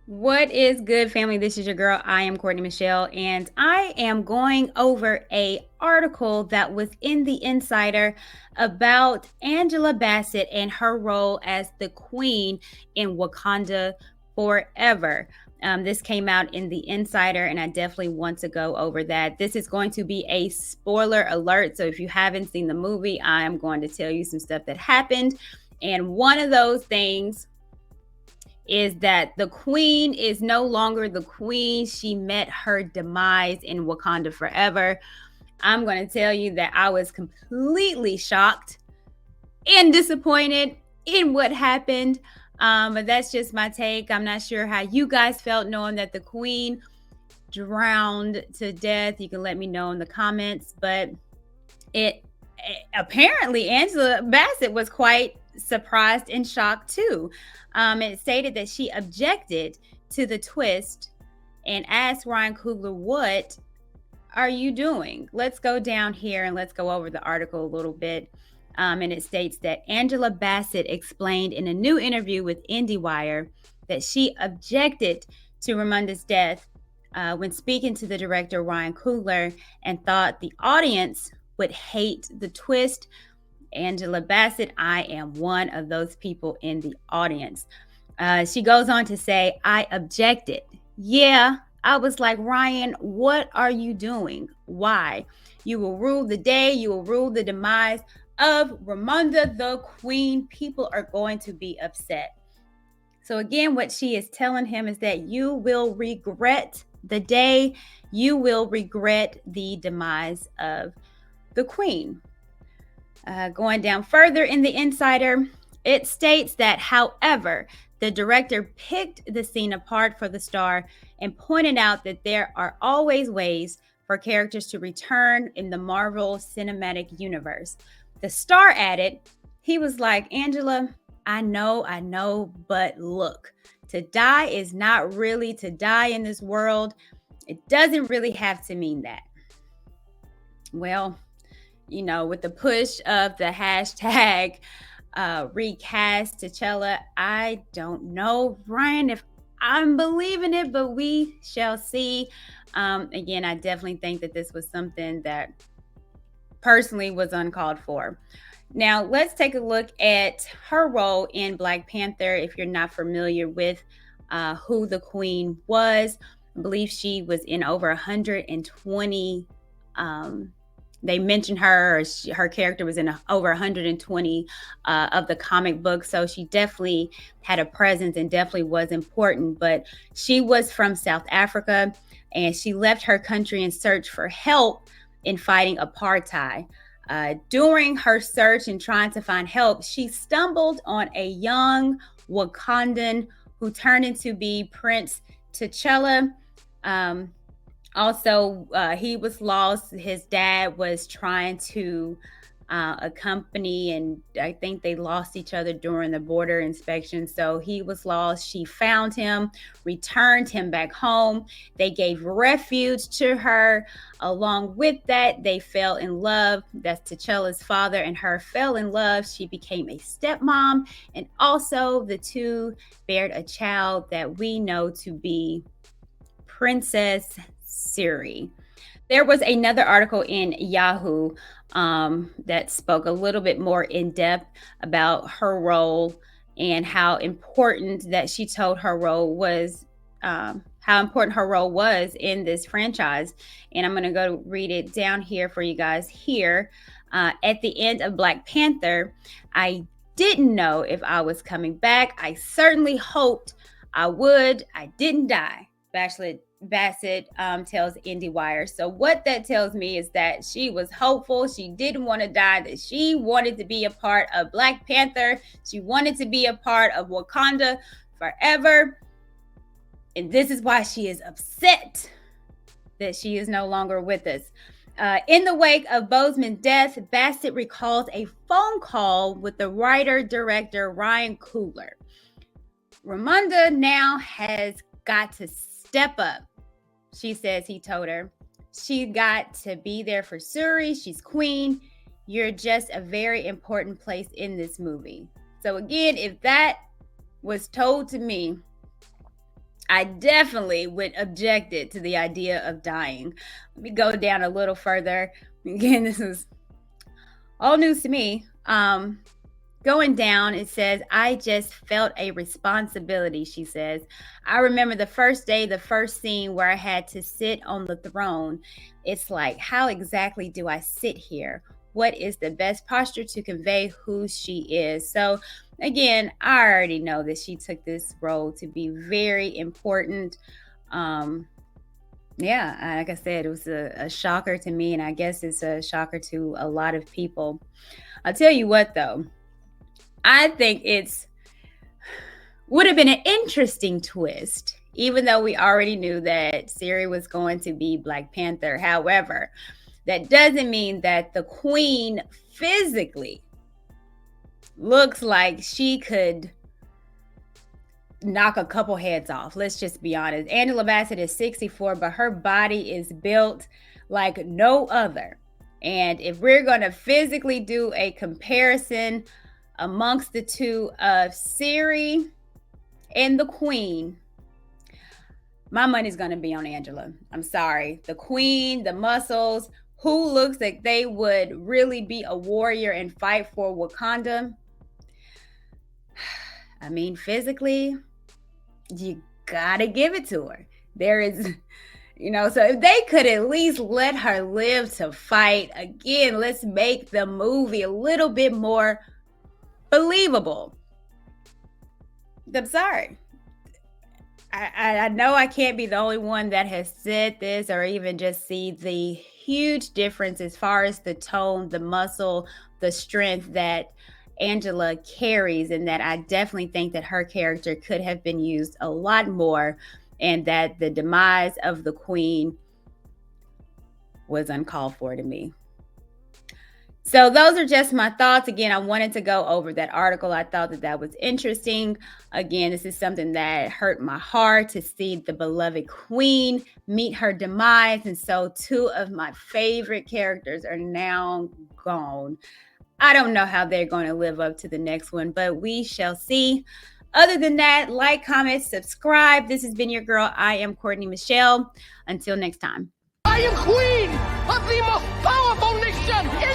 What is good, family? This is your girl. I am Courtney Michelle, and I am going over a article that was in the Insider about Angela Bassett and her role as the Queen in Wakanda Forever. This came out in the Insider, and I definitely want to go over that. This is going to be a spoiler alert, so if you haven't seen the movie, I am going to tell you some stuff that happened, and one of those things is that the queen is no longer the queen. She met her demise in Wakanda Forever. I'm going to tell you that I was completely shocked and disappointed in what happened. But that's just my take. I'm not sure how you guys felt knowing that the queen drowned to death. You can let me know in the comments. But it apparently Angela Bassett was quite surprised and shocked too. It stated that she objected to the twist and asked Ryan Coogler, "What are you doing?" Let's go down here and let's go over the article a little bit. And it states that Angela Bassett explained in a new interview with IndieWire that she objected to Ramonda's death when speaking to the director Ryan Coogler and thought the audience would hate the twist. Angela Bassett, I am one of those people in the audience. She goes on to say, "I objected. Yeah, I was like, Ryan, what are you doing? Why? You will rule the day, you will rule the demise of Ramonda the Queen. People are going to be upset." So, again, what she is telling him is that you will regret the day, you will regret the demise of the Queen. Going down further in the Insider, it states that, however, the director picked the scene apart for the star and pointed out that there are always ways for characters to return in the Marvel Cinematic Universe. The star added, he was like, "Angela, I know, but look, to die is not really to die in this world. It doesn't really have to mean that." Well, with the push of the hashtag recast T'Challa, I don't know, Ryan, if I'm believing it, but we shall see. Again, I definitely think that this was something that personally was uncalled for. Now, let's take a look at her role in Black Panther. If you're not familiar with who the Queen was, I believe she was in over 120 they mentioned her, or her character was in over 120 of the comic books. So she definitely had a presence and definitely was important. But she was from South Africa, and she left her country in search for help in fighting apartheid. During her search and trying to find help, she stumbled on a young Wakandan who turned into be Prince T'Challa. Also, he was lost. His dad was trying to accompany, and I think they lost each other during the border inspection. So he was lost. She found him, returned him back home. They gave refuge to her. Along with that, they fell in love. That's T'Challa's father and her fell in love. She became a stepmom, and also the two bared a child that we know to be Princess Siri. There was another article in Yahoo that spoke a little bit more in depth about her role and how important that she told her role was, how important her role was in this franchise. And I'm going to go read it down here for you guys here. At the end of Black Panther, I didn't know if I was coming back. I certainly hoped I would. I didn't die. Bassett tells IndieWire. So what that tells me is that she was hopeful. She didn't want to die, that she wanted to be a part of Black Panther. She wanted to be a part of Wakanda Forever. And this is why she is upset that she is no longer with us. In the wake of Boseman's death, Bassett recalls a phone call with the writer-director Ryan Coogler. Ramonda now has got to step up, she says he told her. She got to be there for Suri. She's queen. You're just a very important place in this movie. So again, if that was told to me, I definitely would object it to the idea of dying. Let me go down a little further. Again, this is all news to me. Going down, it says, I just felt a responsibility, she says. I remember the first day, the first scene where I had to sit on the throne. It's like, how exactly do I sit here? What is the best posture to convey who she is? So, again, I already know that she took this role to be very important. Yeah, like I said, it was a shocker to me, and I guess it's a shocker to a lot of people. I'll tell you what, though. I think it's would have been an interesting twist, even though we already knew that Siri was going to be Black Panther. However, that doesn't mean that the Queen physically looks like she could knock a couple heads off. Let's just be honest. Angela Bassett is 64, but her body is built like no other. And if we're going to physically do a comparison amongst the two of Siri and the Queen, my money's going to be on Angela. I'm sorry. The Queen, the muscles, who looks like they would really be a warrior and fight for Wakanda. I mean, physically, you gotta give it to her. There is, so if they could at least let her live to fight, again, let's make the movie a little bit more believable. I'm sorry. I know I can't be the only one that has said this or even just see the huge difference as far as the tone, the muscle, the strength that Angela carries, and that I definitely think that her character could have been used a lot more, and that the demise of the Queen was uncalled for to me. So those are just my thoughts. Again, I wanted to go over that article. I thought that was interesting. Again, this is something that hurt my heart to see the beloved Queen meet her demise. And so two of my favorite characters are now gone. I don't know how they're going to live up to the next one, but we shall see. Other than that, like, comment, subscribe. This has been your girl. I am Courtney Michelle. Until next time. I am queen of the most powerful nation in